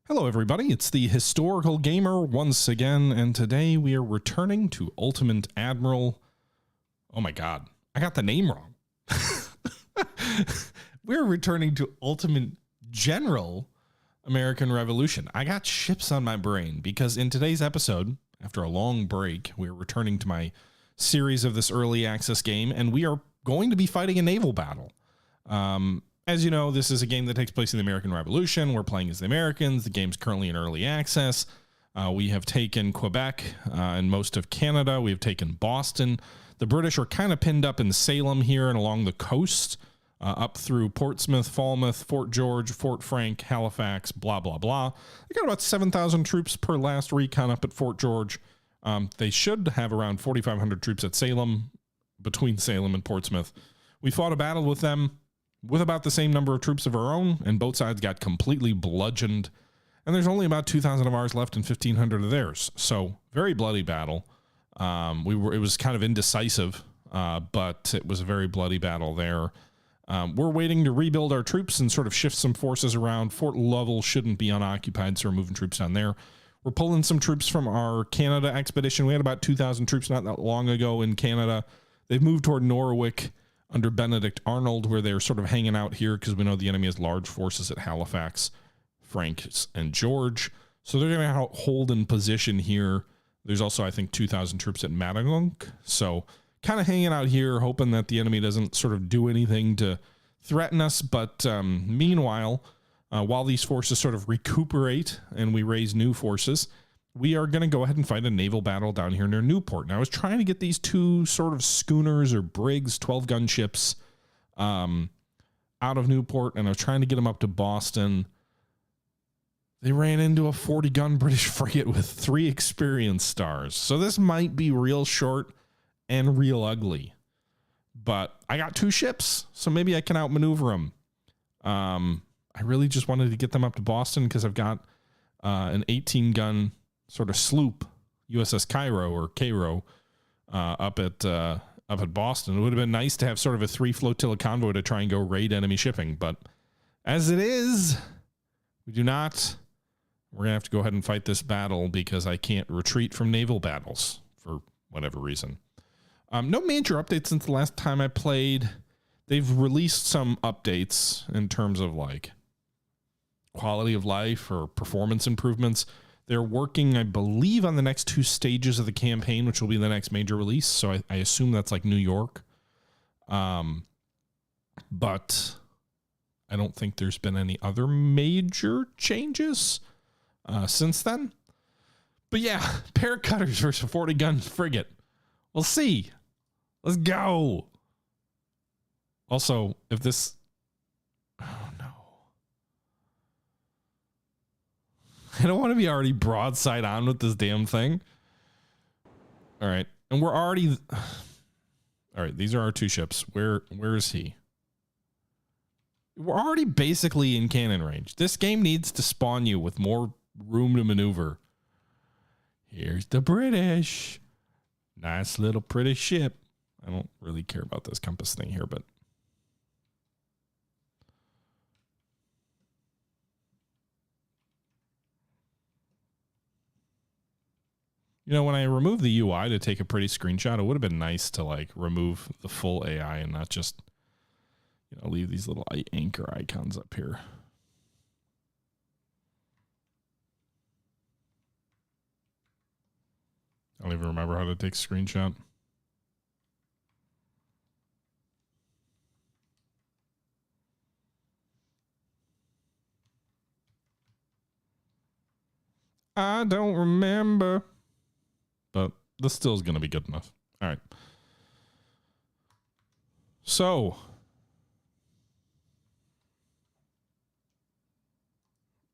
Hello everybody, it's the Historical Gamer once again, and today we are returning to Ultimate Admiral. Oh my god, I got the name wrong. We're returning to Ultimate General American Revolution. I got ships on my brain because in today's episode, after a long break, we're returning to my series of this early access game, and we are going to be fighting a naval battle. As you know, this is a game that takes place in the American Revolution. We're playing as the Americans. The game's currently in early access. We have taken Quebec and most of Canada. We have taken Boston. The British are kind of pinned up in Salem here and along the coast, up through Portsmouth, Falmouth, Fort George, Fort Frank, Halifax, blah, blah, blah. They got about 7,000 troops per last recon up at Fort George. They should have around 4,500 troops at Salem, between Salem and Portsmouth. We fought a battle with them with about the same number of troops of our own, and both sides got completely bludgeoned. And there's only about 2,000 of ours left and 1,500 of theirs. So very bloody battle. It was kind of indecisive, but it was a very bloody battle there. We're waiting to rebuild our troops and sort of shift some forces around. Fort Lovell shouldn't be unoccupied, so we're moving troops down there. We're pulling some troops from our Canada expedition. We had about 2,000 troops not that long ago in Canada. They've moved toward Norwich under Benedict Arnold, where they're sort of hanging out here because we know the enemy has large forces at Halifax, Frank, and George. So they're going to hold in position here. There's also, I think, 2,000 troops at Madagunk. So kind of hanging out here, hoping that the enemy doesn't sort of do anything to threaten us. But meanwhile, while these forces sort of recuperate and we raise new forces, we are going to go ahead and fight a naval battle down here near Newport. Now, I was trying to get these two sort of schooners or brigs, 12-gun ships, out of Newport, and I was trying to get them up to Boston. They ran into a 40-gun British frigate with 3 experience stars. So this might be real short and real ugly. But I got 2 ships, so maybe I can outmaneuver them. I really just wanted to get them up to Boston because I've got an 18-gun sort of sloop, USS Cairo, up at Boston. It would have been nice to have sort of a 3 flotilla convoy to try and go raid enemy shipping, but as it is, we do not. We're gonna have to go ahead and fight this battle because I can't retreat from naval battles for whatever reason. No major updates since the last time I played. They've released some updates in terms of like quality of life or performance improvements. They're working, I believe, on the next 2 stages of the campaign, which will be the next major release. So I assume that's like New York. But I don't think there's been any other major changes since then. But yeah, pair of cutters versus a 40-gun frigate. We'll see. Let's go. Also, if this... Oh, no. I don't want to be already broadside on with this damn thing. All right. And we're already... All right. These are our 2 ships. Where is he? We're already basically in cannon range. This game needs to spawn you with more room to maneuver. Here's the British. Nice little pretty ship. I don't really care about this compass thing here, but... You know, when I removed the UI to take a pretty screenshot, it would have been nice to like remove the full AI and not just, you know, leave these little anchor icons up here. I don't even remember how to take a screenshot. I don't remember. But this still is going to be good enough. All right. So,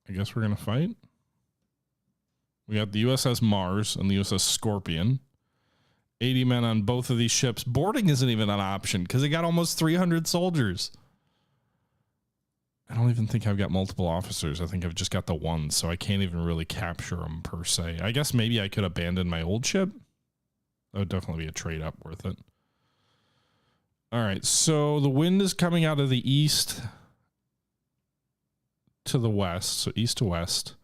I guess we're going to fight. We got the USS Mars and the USS Scorpion. 80 men on both of these ships. Boarding isn't even an option because they got almost 300 soldiers. I don't even think I've got multiple officers. I think I've just got the one, so I can't even really capture them per se. I guess maybe I could abandon my old ship. That would definitely be a trade up worth it. All right, so the wind is coming out of the east to the west, so east to west.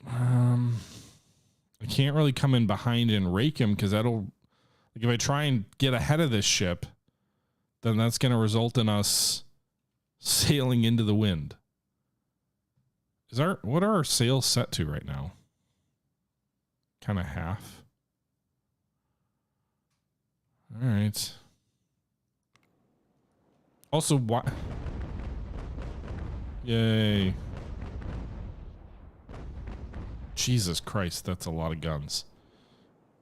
I can't really come in behind and rake him because that'll, like, if I try and get ahead of this ship, then that's going to result in us sailing into the wind. What are our sails set to right now? Kind of half. All right. Also, what? Yay. Jesus Christ, that's a lot of guns.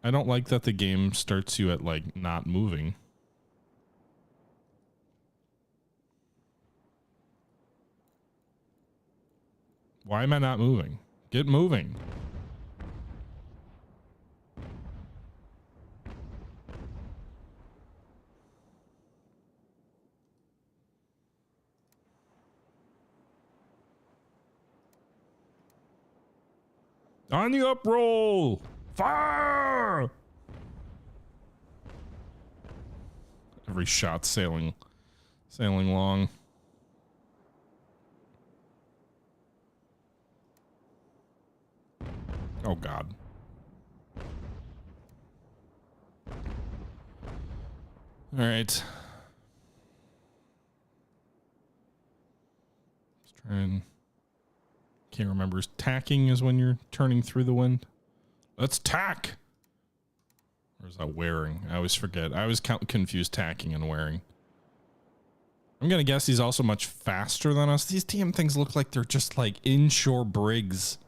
I don't like that the game starts you at, like, not moving. Why am I not moving? Get moving. On the up roll! Fire! Every shot sailing long. Oh God. All right. Let's try and... Can't remember. Tacking is when you're turning through the wind. Let's tack. Or is that wearing? I always forget. I always confuse tacking and wearing. I'm going to guess he's also much faster than us. These damn things look like they're just like inshore brigs.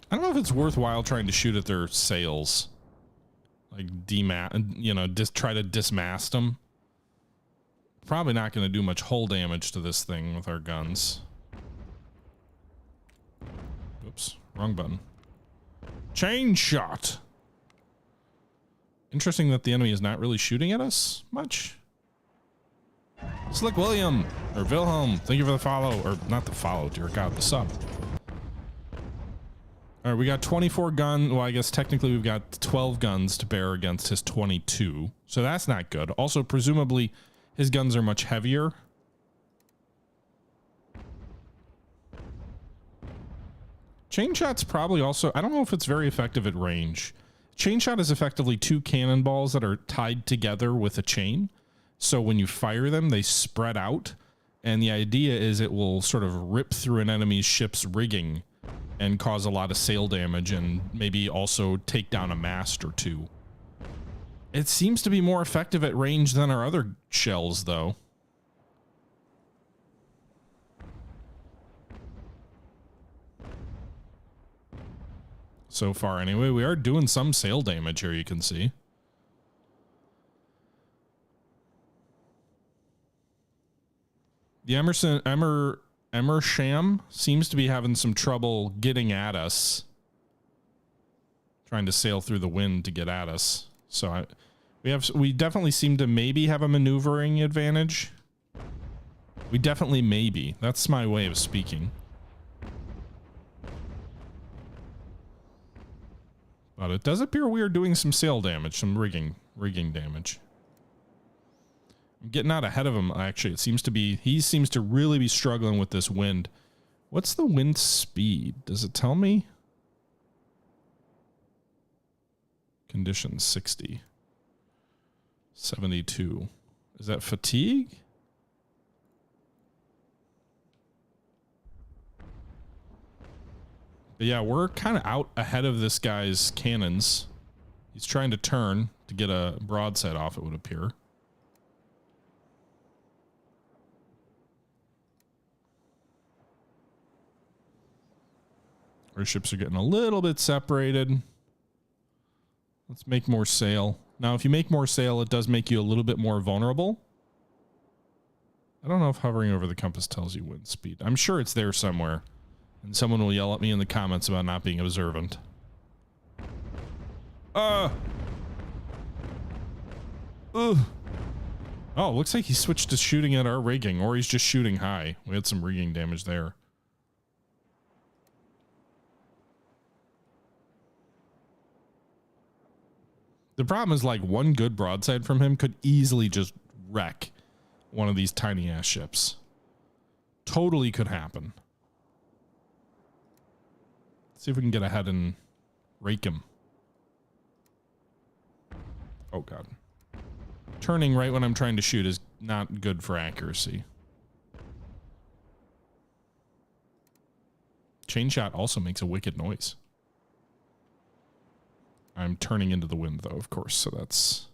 I don't know if it's worthwhile trying to shoot at their sails. Like try to dismast them. Probably not going to do much hull damage to this thing with our guns. Oops, wrong button. Chain shot. Interesting that the enemy is not really shooting at us much. Slick William, or Wilhelm, thank you for the follow, or not the follow, dear God, the sub. All right, we got 24 guns. Well, I guess technically we've got 12 guns to bear against his 22. So that's not good. Also, presumably, his guns are much heavier. Chain shot's probably also... I don't know if it's very effective at range. Chain shot is effectively two cannonballs that are tied together with a chain. So when you fire them, they spread out. And the idea is it will sort of rip through an enemy's ship's rigging and cause a lot of sail damage and maybe also take down a mast or two. It seems to be more effective at range than our other shells, though. So far, anyway, we are doing some sail damage here, you can see. The Emersham seems to be having some trouble getting at us. Trying to sail through the wind to get at us. So we definitely seem to maybe have a maneuvering advantage. We definitely maybe. That's my way of speaking. But it does appear we are doing some sail damage, some rigging damage. I'm getting out ahead of him, actually. It seems to be, he seems to really be struggling with this wind. What's the wind speed? Does it tell me? Conditions 60. 72. Is that fatigue? But yeah, we're kind of out ahead of this guy's cannons. He's trying to turn to get a broadside off, it would appear. Our ships are getting a little bit separated. Let's make more sail. Now, if you make more sail, it does make you a little bit more vulnerable. I don't know if hovering over the compass tells you wind speed. I'm sure it's there somewhere. And someone will yell at me in the comments about not being observant. Oh, looks like he switched to shooting at our rigging, or he's just shooting high. We had some rigging damage there. The problem is, like, one good broadside from him could easily just wreck one of these tiny ass ships. Totally could happen. See if we can get ahead and rake him. Oh god. Turning right when I'm trying to shoot is not good for accuracy. Chain shot also makes a wicked noise. I'm turning into the wind though, of course, so that's...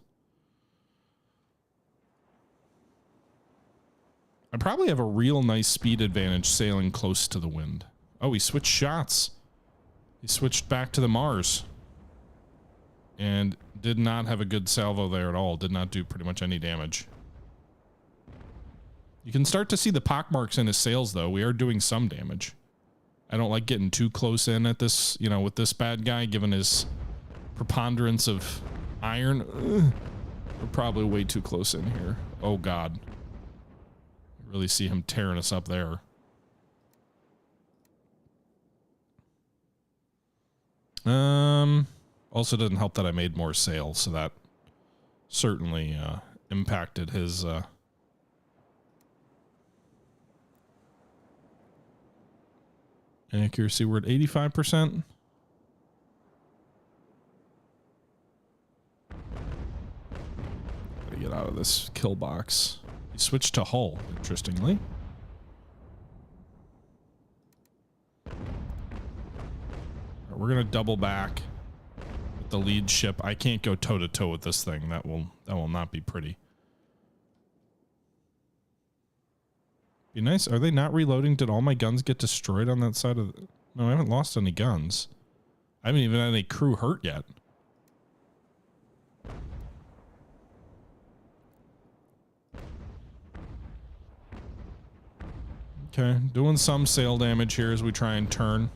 I probably have a real nice speed advantage sailing close to the wind. Oh, he switched shots. He switched back to the Mars. And did not have a good salvo there at all. Did not do pretty much any damage. You can start to see the pockmarks in his sails, though. We are doing some damage. I don't like getting too close in at this, you know, with this bad guy, given his preponderance of iron. Ugh. We're probably way too close in here. Oh, God. I really see him tearing us up there. Also doesn't help that I made more sail, so that certainly impacted his accuracy. We're at 85%. Gotta get out of this kill box. He switched to hull, interestingly. We're gonna double back with the lead ship. I can't go toe to toe with this thing. That will not be pretty. Be nice. Are they not reloading? Did all my guns get destroyed on that side of the... No, I haven't lost any guns. I haven't even had any crew hurt yet. Okay, doing some sail damage here as we try and turn.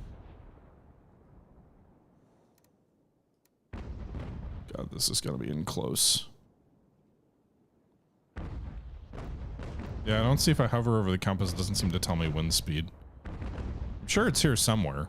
God, this is going to be in close. Yeah, I don't see if I hover over the compass. It doesn't seem to tell me wind speed. I'm sure it's here somewhere.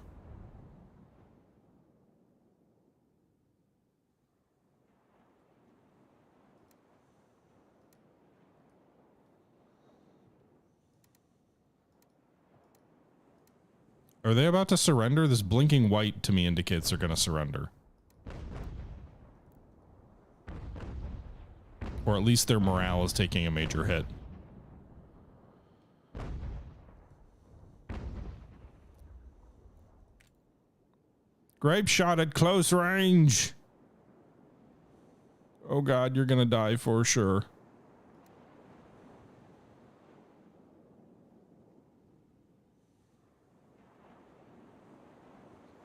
Are they about to surrender? This blinking white to me indicates they're going to surrender. Or at least their morale is taking a major hit. Grape shot at close range. Oh god, you're gonna die for sure.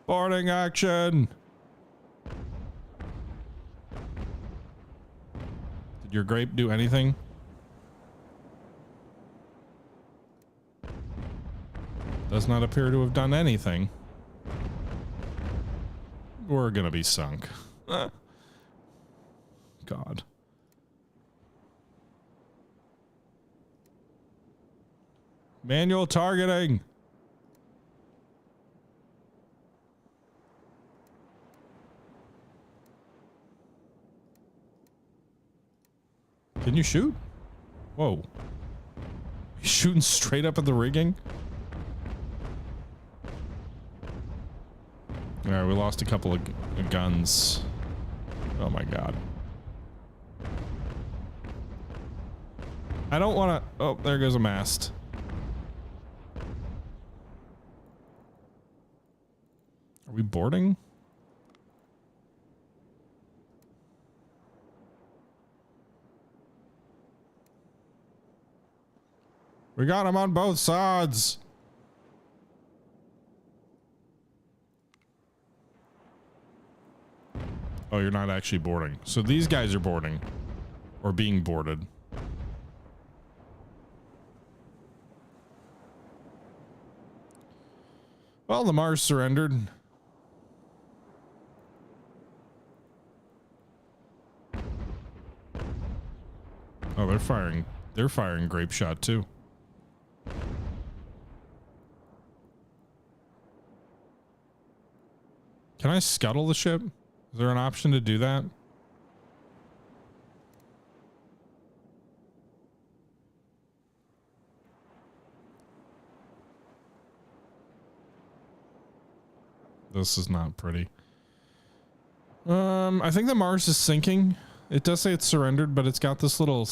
Boarding action. Did your grape do anything? Does not appear to have done anything. We're gonna be sunk. God. Manual targeting. Can you shoot? Whoa. He's shooting straight up at the rigging? Alright, we lost a couple of guns. Oh my god. I don't want to... Oh, there goes a mast. Are we boarding? We got him on both sides. Oh, you're not actually boarding. So these guys are boarding. Or being boarded. Well, the Mars surrendered. Oh, they're firing. They're firing grape shot too. Can I scuttle the ship? Is there an option to do that? This is not pretty. I think the Mars is sinking. It does say it's surrendered, but it's got this little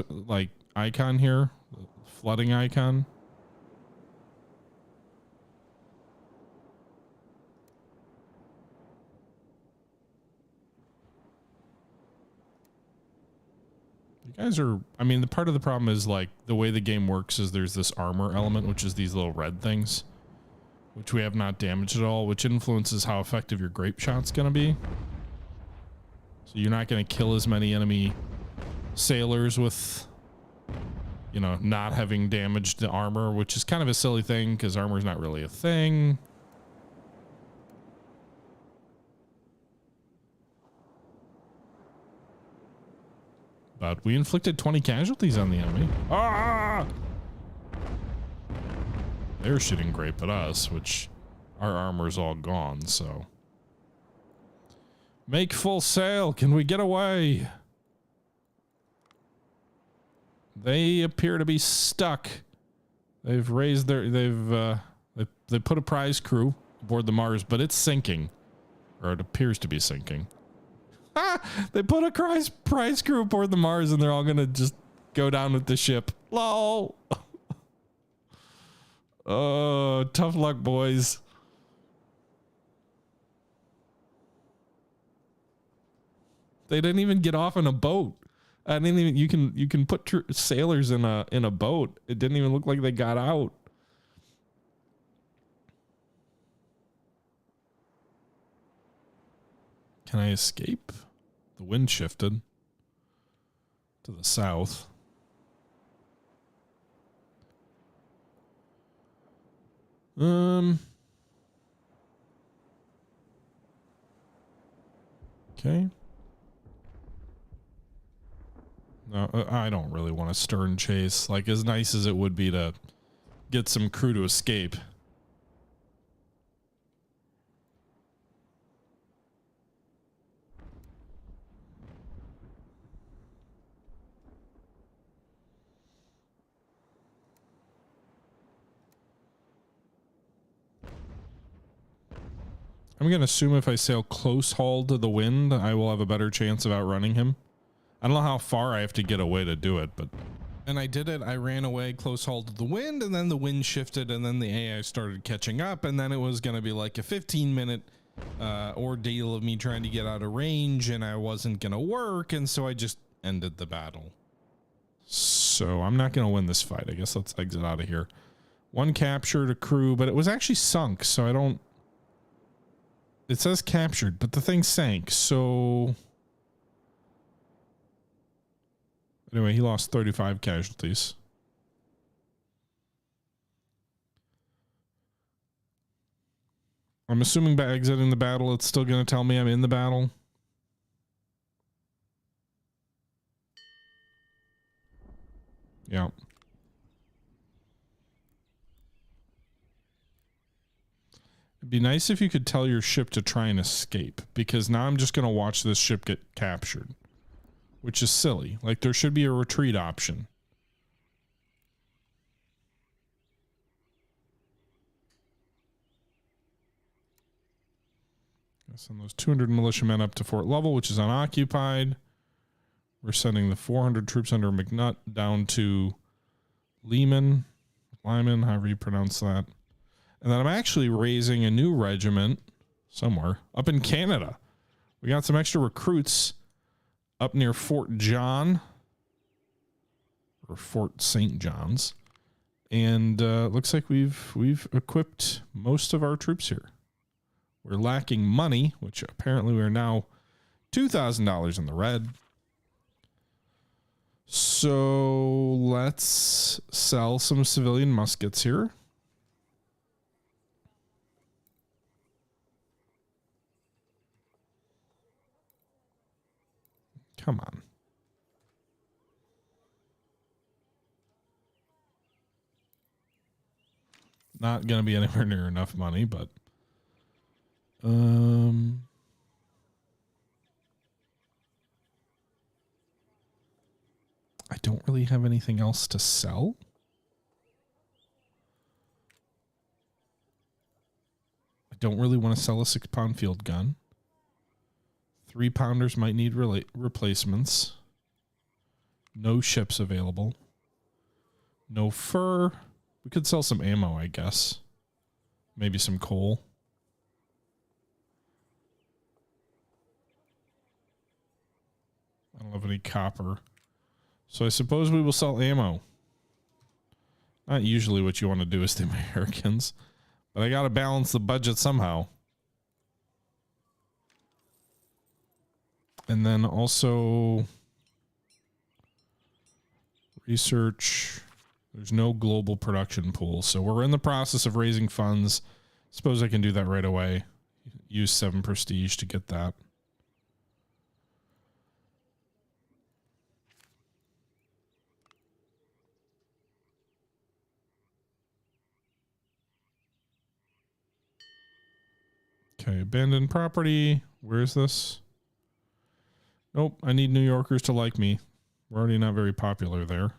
like icon here, flooding icon. You guys are, I mean, the part of the problem is like the way the game works is there's this armor element, which is these little red things, which we have not damaged at all, which influences how effective your grape shot's going to be. So you're not going to kill as many enemy sailors with, you know, not having damaged the armor, which is kind of a silly thing because armor is not really a thing. But we inflicted 20 casualties on the enemy. Ah! They're shooting grape at us, which our armor's all gone, so. Make full sail. Can we get away? They appear to be stuck. They've raised their, they put a prize crew aboard the Mars, but it's sinking, or it appears to be sinking. They put a prize crew aboard the Mars and they're all gonna just go down with the ship. Lol. Oh, tough luck, boys. They didn't even get off in a boat. I didn't even. You can put sailors in a boat. It didn't even look like they got out. Can I escape? The wind shifted to the south. Okay. No, I don't really want to stern chase. Like, as nice as it would be to get some crew to escape. I'm going to assume if I sail close haul to the wind, I will have a better chance of outrunning him. I don't know how far I have to get away to do it, but... And I did it. I ran away close haul to the wind, and then the wind shifted, and then the AI started catching up, and then it was going to be like a 15-minute ordeal of me trying to get out of range, and I wasn't going to work, and so I just ended the battle. So I'm not going to win this fight. I guess let's exit out of here. One captured a crew, but it was actually sunk, so I don't... It says captured, but the thing sank, so... Anyway, he lost 35 casualties. I'm assuming by exiting the battle, it's still going to tell me I'm in the battle. Yeah. It'd be nice if you could tell your ship to try and escape, because now I'm just going to watch this ship get captured, which is silly. Like, there should be a retreat option. Send those 200 militiamen up to Fort Lovell, which is unoccupied. We're sending the 400 troops under McNutt down to Lyman, however you pronounce that. And then I'm actually raising a new regiment somewhere up in Canada. We got some extra recruits up near Fort John, or Fort St. John's. And looks like we've equipped most of our troops here. We're lacking money, which apparently we're now $2,000 in the red. So let's sell some civilian muskets here. Come on. Not going to be anywhere near enough money, but I don't really have anything else to sell. I don't really want to sell a 6-pound field gun. 3-pounders might need replacements. No ships available. No fur. We could sell some ammo, I guess. Maybe some coal. I don't have any copper. So I suppose we will sell ammo. Not usually what you want to do as the Americans. But I got to balance the budget somehow. And then also research. There's no global production pool. So we're in the process of raising funds. Suppose I can do that right away. Use 7 prestige to get that. Okay, abandoned property. Where is this? Nope, I need New Yorkers to like me. We're already not very popular there.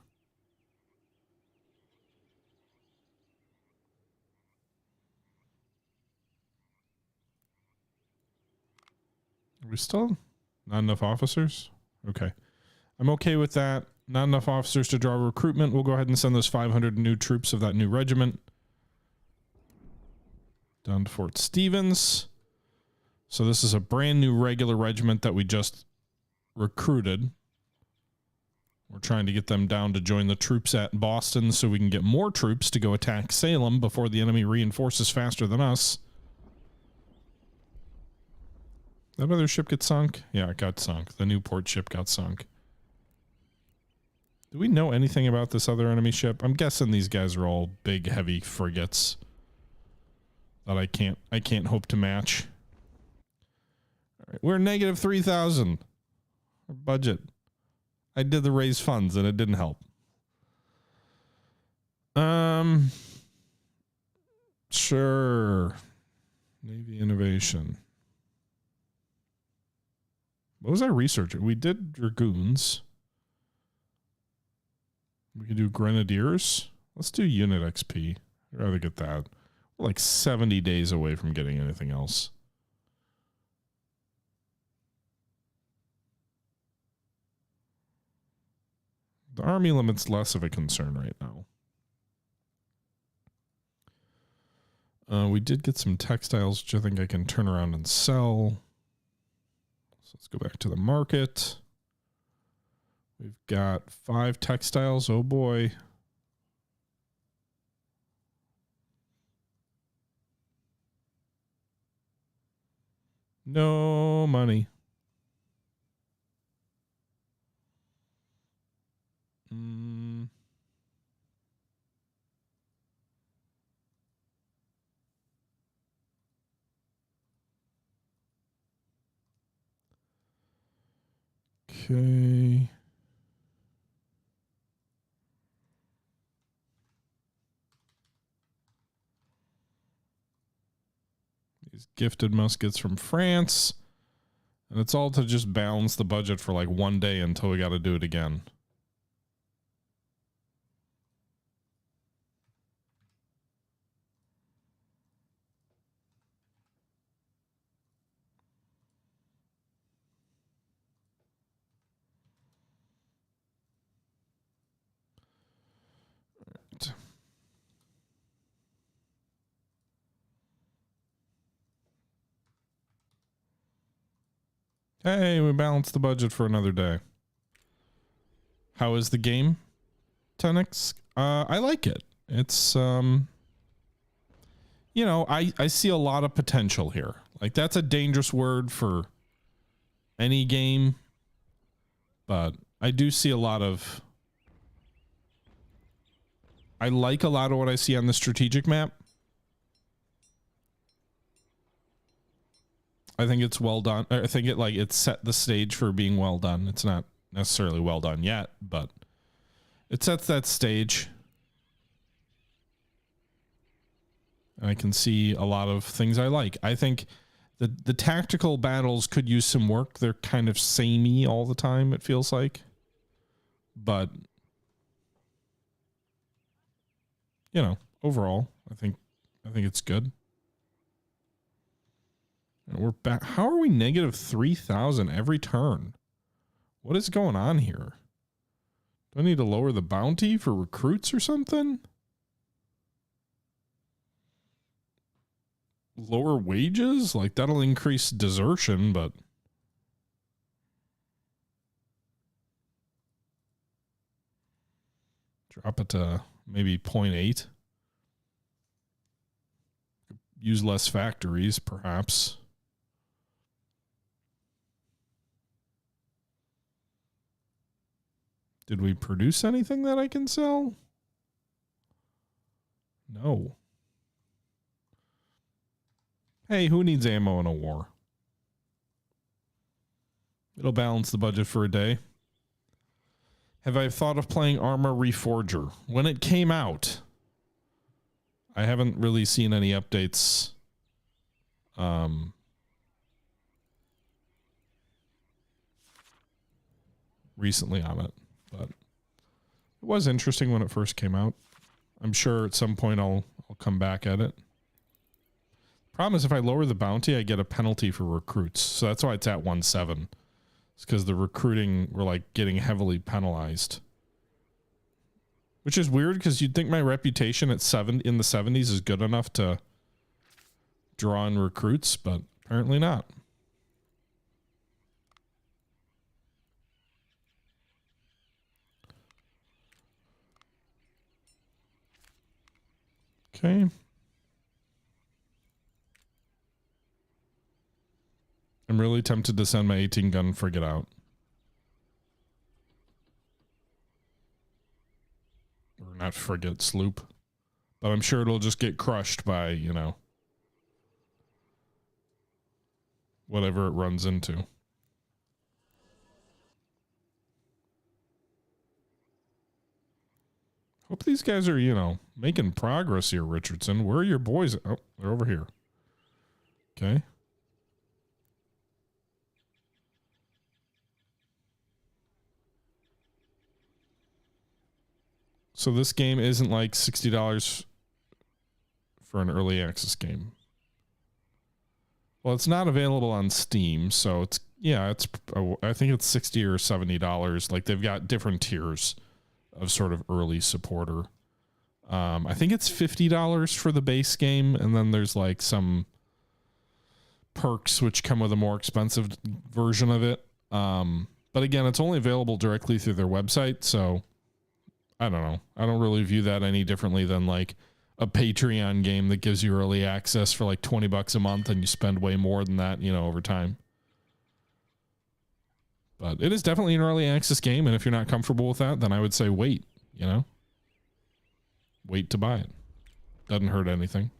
Are we still not enough officers? Okay. I'm okay with that. Not enough officers to draw recruitment. We'll go ahead and send those 500 new troops of that new regiment down to Fort Stevens. So this is a brand new regular regiment that we just recruited. We're trying to get them down to join the troops at Boston so we can get more troops to go attack Salem before the enemy reinforces faster than us. That other ship get sunk? Yeah, it got sunk. The Newport ship got sunk. Do we know anything about this other enemy ship? I'm guessing these guys are all big, heavy frigates that I can't hope to match. All right, we're negative 3,000. Our budget. I did the raise funds and it didn't help. Sure. Navy innovation. What was I researching? We did dragoons. We could do grenadiers. Let's do unit XP. I'd rather get that. We're like 70 days away from getting anything else. The army limit's less of a concern right now. We did get some textiles, which I think I can turn around and sell. So let's go back to the market. We've got 5 textiles. Oh boy. No money. Okay. These gifted muskets from France. And it's all to just balance the budget for like one day until we got to do it again. Hey, we balanced the budget for another day. How is the game, Tenix? I like it. It's, you know, I see a lot of potential here. Like, that's a dangerous word for any game, but I do see a lot of... I like a lot of what I see on the strategic map. I think it's well done. I think it's set the stage for being well done. It's not necessarily well done yet, but it sets that stage. And I can see a lot of things I like. I think the tactical battles could use some work. They're kind of samey all the time, it feels like. But you know, overall, I think it's good. And we're back. How are we negative 3,000 every turn? What is going on here? Do I need to lower the bounty for recruits or something? Lower wages? Like, that'll increase desertion, but... Drop it to maybe 0.8. Use less factories, perhaps. Did we produce anything that I can sell? No. Hey, who needs ammo in a war? It'll balance the budget for a day. Have I thought of playing Armor Reforger? When it came out, I haven't really seen any updates. Recently on it, but it was interesting when it first came out. I'm sure at some point I'll come back at it. Problem is, if I lower the bounty, I get a penalty for recruits, so that's why it's at 1.7. It's because the recruiting were like getting heavily penalized, which is weird because you'd think my reputation at in the 70s is good enough to draw in recruits, but apparently not. Okay. I'm really tempted to send my 18 gun frigate out. Or not frigate, sloop. But I'm sure it'll just get crushed by, you know, whatever it runs into. Hope these guys are, you know, making progress here, Richardson. Where are your boys? Oh, they're over here. Okay. So this game isn't like $60 for an early access game. Well, it's not available on Steam, so it's, yeah, it's, I think it's $60 or $70. Like, they've got different tiers of sort of early supporter. I think it's $50 for the base game, and then there's like some perks which come with a more expensive version of it. But again, it's only available directly through their website, so I don't know. I don't really view that any differently than like a Patreon game that gives you early access for like $20 a month and you spend way more than that, you know, over time. But it is definitely an early access game, and if you're not comfortable with that, then I would say wait, you know? Wait to buy it. Doesn't hurt anything.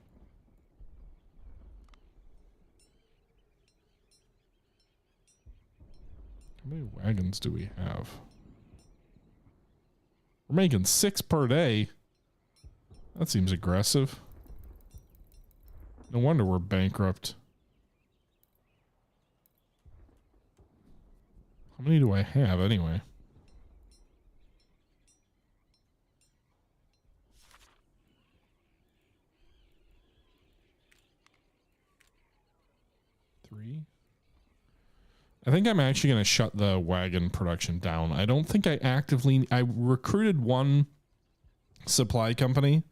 How many wagons do we have? We're making 6 per day. That seems aggressive. No wonder we're bankrupt. How many do I have anyway? I think I'm actually going to shut the wagon production down. I don't think I recruited one supply company,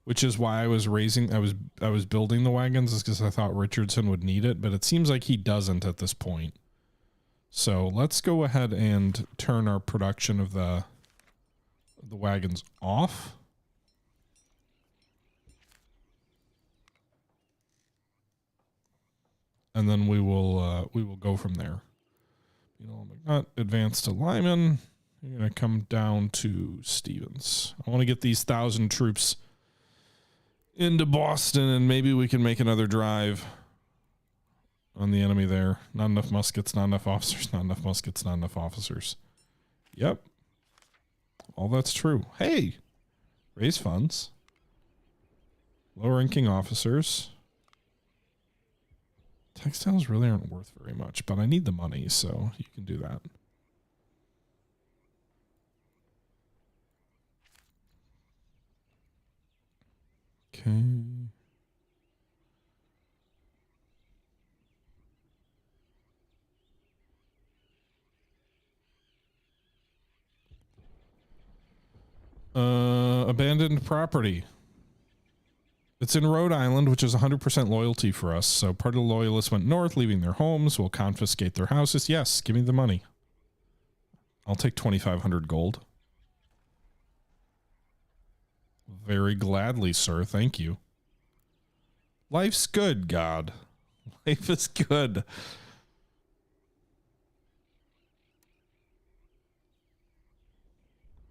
which is why I was building the wagons, is because I thought Richardson would need it, but it seems like he doesn't at this point. So let's go ahead and turn our production of the wagons off. And then we will go from there. You know, not advance to Lyman. You're going to come down to Stevens. I want to get these 1,000 troops into Boston, and maybe we can make another drive on the enemy there. Not enough muskets, not enough officers, not enough muskets, not enough officers. Yep. All that's true. Hey, raise funds. Lower ranking officers. Textiles really aren't worth very much, but I need the money, so you can do that. Okay. Abandoned property. It's in Rhode Island, which is 100% loyalty for us. So part of the loyalists went north, leaving their homes. We'll confiscate their houses. Yes, give me the money. I'll take 2,500 gold. Very gladly, sir. Thank you. Life's good, God. Life is good.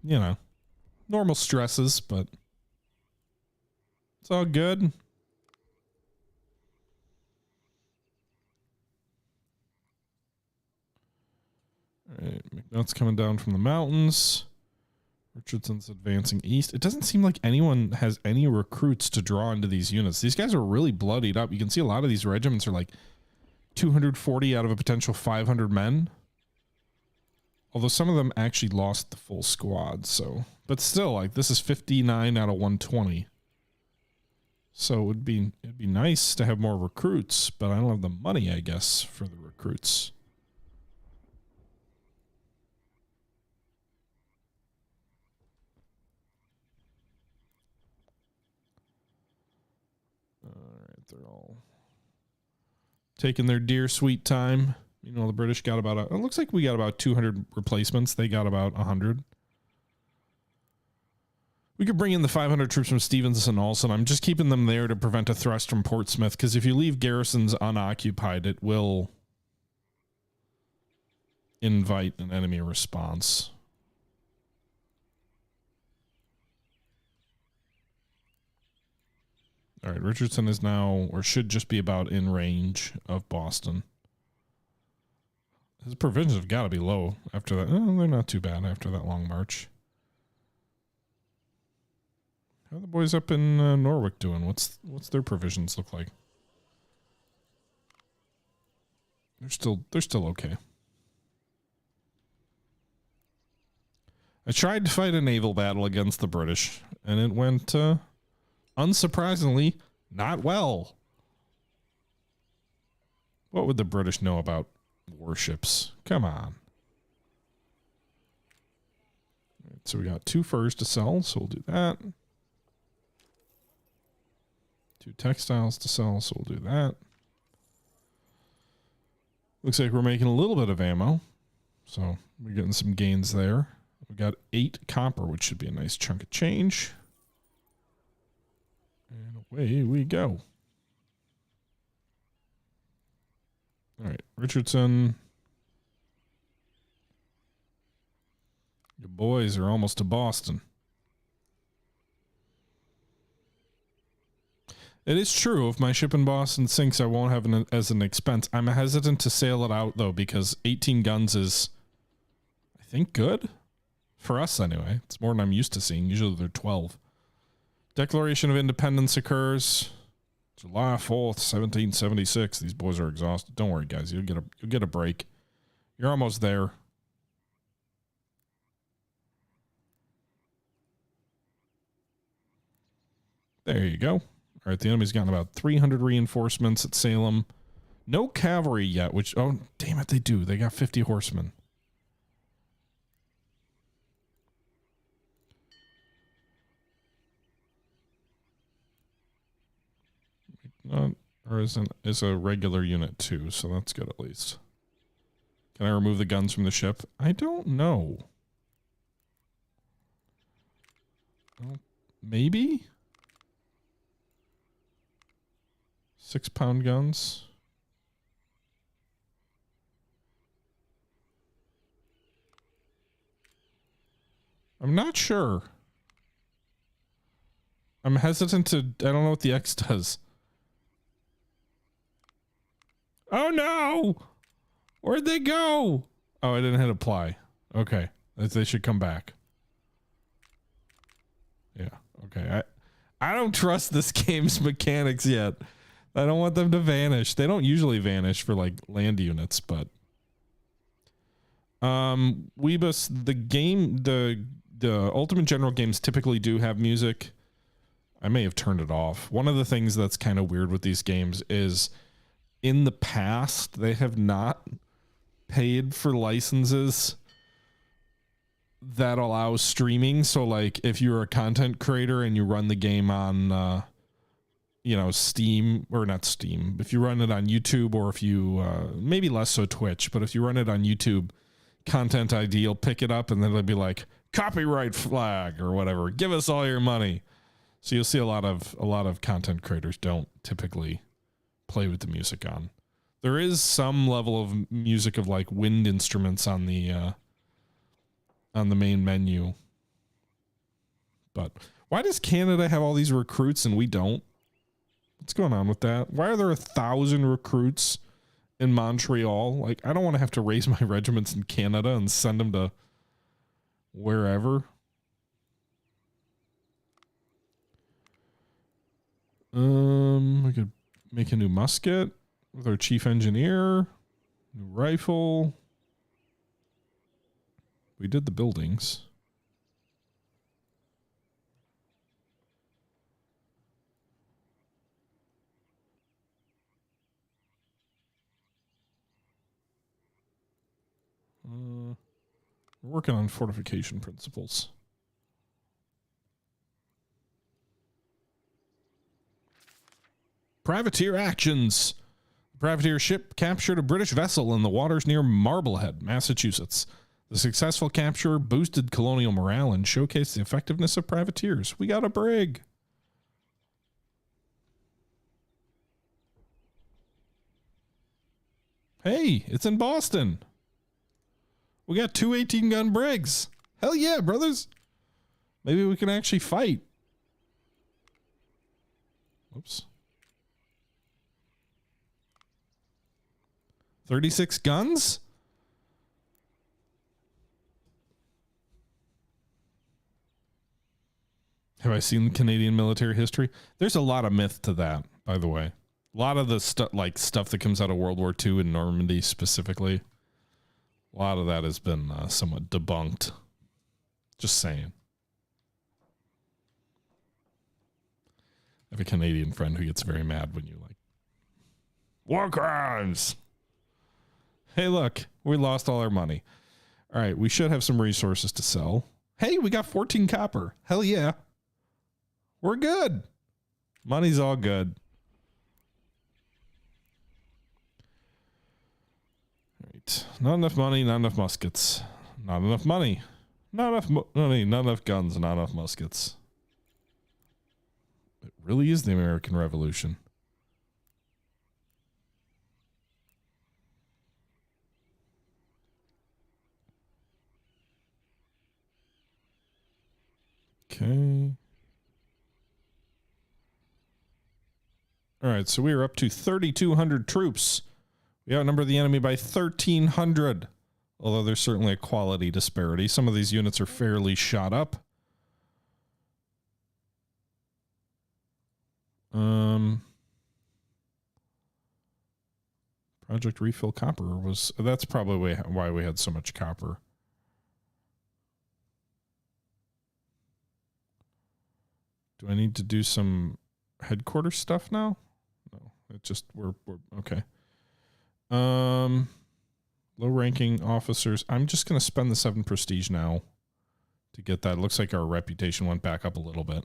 You know, normal stresses, but it's all good. All right, McNutt's coming down from the mountains. Richardson's advancing east. It doesn't seem like anyone has any recruits to draw into these units. These guys are really bloodied up. You can see a lot of these regiments are like 240 out of a potential 500 men. Although some of them actually lost the full squad, so... But still, like, this is 59 out of 120. So it'd be nice to have more recruits, but I don't have the money, I guess, for the recruits. Alright, they're all taking their dear sweet time. You know, the British got about it looks like we got about 200 replacements. They got about 100. We could bring in the 500 troops from Stevenson also. I'm just keeping them there to prevent a thrust from Portsmouth, because if you leave garrisons unoccupied, it will invite an enemy response. All right, Richardson is now, or should just be about in range of Boston. His provisions have got to be low after that. Oh, they're not too bad after that long march. How are the boys up in Norwich doing? What's their provisions look like? They're still okay. I tried to fight a naval battle against the British, and it went unsurprisingly not well. What would the British know about warships? Come on. Right, so we got 2 furs to sell, so we'll do that. 2 textiles to sell, so we'll do that. Looks like we're making a little bit of ammo, so we're getting some gains there. We got 8 copper, which should be a nice chunk of change. And away we go. All right, Richardson. Your boys are almost to Boston. It is true. If my ship in Boston sinks, I won't have it as an expense. I'm hesitant to sail it out, though, because 18 guns is, I think, good. For us, anyway. It's more than I'm used to seeing. Usually they're 12. Declaration of Independence occurs July 4th, 1776. These boys are exhausted. Don't worry, guys. You'll get a break. You're almost there. There you go. All right, the enemy's gotten about 300 reinforcements at Salem. No cavalry yet, which, oh, damn it, they do. They got 50 horsemen. Or is a regular unit too, so that's good at least. Can I remove the guns from the ship? I don't know. Well, maybe? 6-pound guns. I'm not sure. I'm hesitant to, I don't know what the X does. Oh no! Where'd they go? Oh, I didn't hit apply. Okay. They should come back. Yeah. Okay. I don't trust this game's mechanics yet. I don't want them to vanish. They don't usually vanish for like land units, but Weebus, the Ultimate General games typically do have music. I may have turned it off. One of the things that's kind of weird with these games is in the past, they have not paid for licenses that allows streaming. So like if you're a content creator and you run the game on, Steam, or not Steam, if you run it on YouTube, or if you, maybe less so Twitch, but if you run it on YouTube, Content ID will pick it up and then it'll be like copyright flag or whatever. Give us all your money. So you'll see a lot of content creators don't typically play with the music on. There is some level of music of like wind instruments on the main menu. But why does Canada have all these recruits and we don't? What's going on with that? Why are there 1,000 recruits in Montreal? Like, I don't want to have to raise my regiments in Canada and send them to wherever. We could make a new musket with our chief engineer, new rifle. We did the buildings. We're working on fortification principles. Privateer actions. The privateer ship captured a British vessel in the waters near Marblehead, Massachusetts. The successful capture boosted colonial morale and showcased the effectiveness of privateers. We got a brig. Hey, it's in Boston. We got 2 18-gun brigs. Hell yeah, brothers. Maybe we can actually fight. Whoops. 36 guns? Have I seen Canadian military history? There's a lot of myth to that, by the way. A lot of the stuff that comes out of World War II in Normandy specifically. A lot of that has been somewhat debunked. Just saying. I have a Canadian friend who gets very mad when you like war crimes. Hey, look, we lost all our money. All right, we should have some resources to sell. Hey, we got 14 copper. Hell yeah. We're good. Money's all good. All right. Not enough money, not enough muskets. Not enough money. Not enough money, not enough guns, not enough muskets. It really is the American Revolution. Okay. All right, so we are up to 3,200 troops. We outnumber the enemy by 1,300. Although there's certainly a quality disparity. Some of these units are fairly shot up. Project Refill Copper was... That's probably why we had so much copper. Do I need to do some headquarters stuff now? No, it just... We're okay. Low-ranking officers. I'm just going to spend the 7 prestige now to get that. It looks like our reputation went back up a little bit.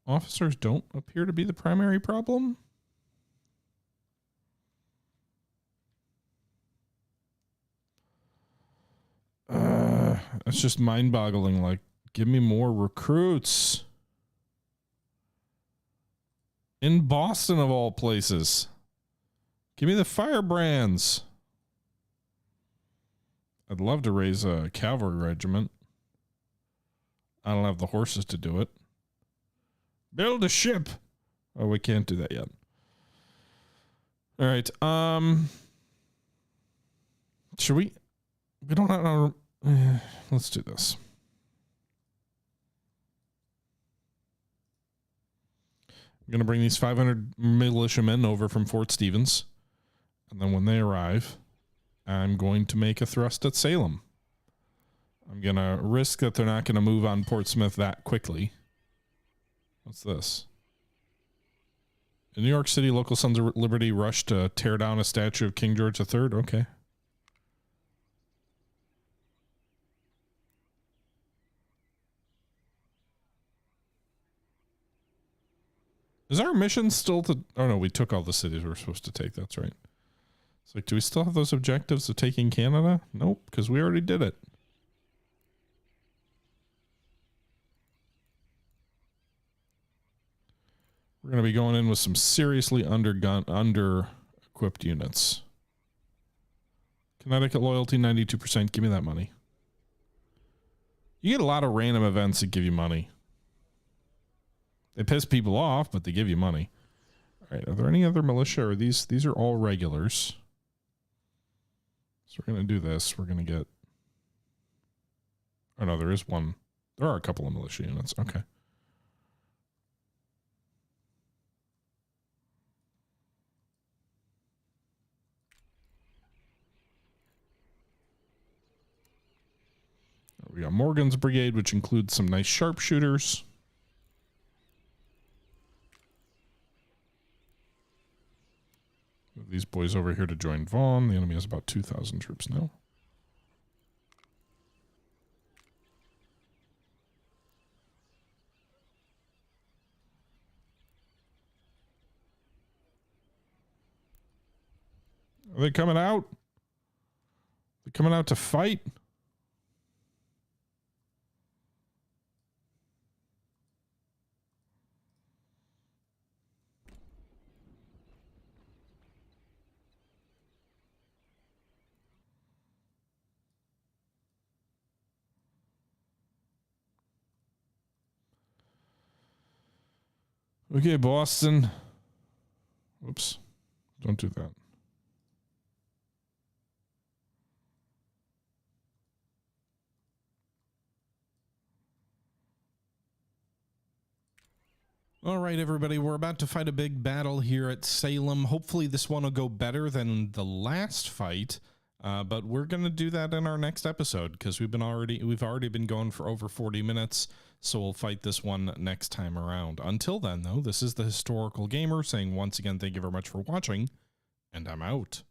Officers don't appear to be the primary problem. It's just mind-boggling. Like, give me more recruits. In Boston, of all places. Give me the firebrands. I'd love to raise a cavalry regiment. I don't have the horses to do it. Build a ship. Oh, we can't do that yet. All right. Should we? We don't have. Let's do this. I'm going to bring these 500 militiamen over from Fort Stevens. And then when they arrive, I'm going to make a thrust at Salem. I'm going to risk that they're not going to move on Portsmouth that quickly. What's this? In New York City, local Sons of Liberty rushed to tear down a statue of King George III. Okay. Is our mission still to... Oh, no, we took all the cities we were supposed to take. That's right. It's like, do we still have those objectives of taking Canada? Nope, because we already did it. We're going to be going in with some seriously under-equipped units. Connecticut loyalty, 92%. Give me that money. You get a lot of random events that give you money. They piss people off, but they give you money. All right, are there any other militia? Or these are all regulars. So we're going to do this. We're going to get... Oh, no, there is one. There are a couple of militia units. Okay. We got Morgan's brigade, which includes some nice sharpshooters. Move these boys over here to join Vaughn. The enemy has about 2,000 troops now. Are they coming out? They're coming out to fight? Okay, Boston. Whoops. Don't do that. All right, everybody, we're about to fight a big battle here at Salem. Hopefully this one will go better than the last fight, but we're going to do that in our next episode because we've already been going for over 40 minutes, so we'll fight this one next time around. Until then, though, this is the Historical Gamer saying once again thank you very much for watching, and I'm out.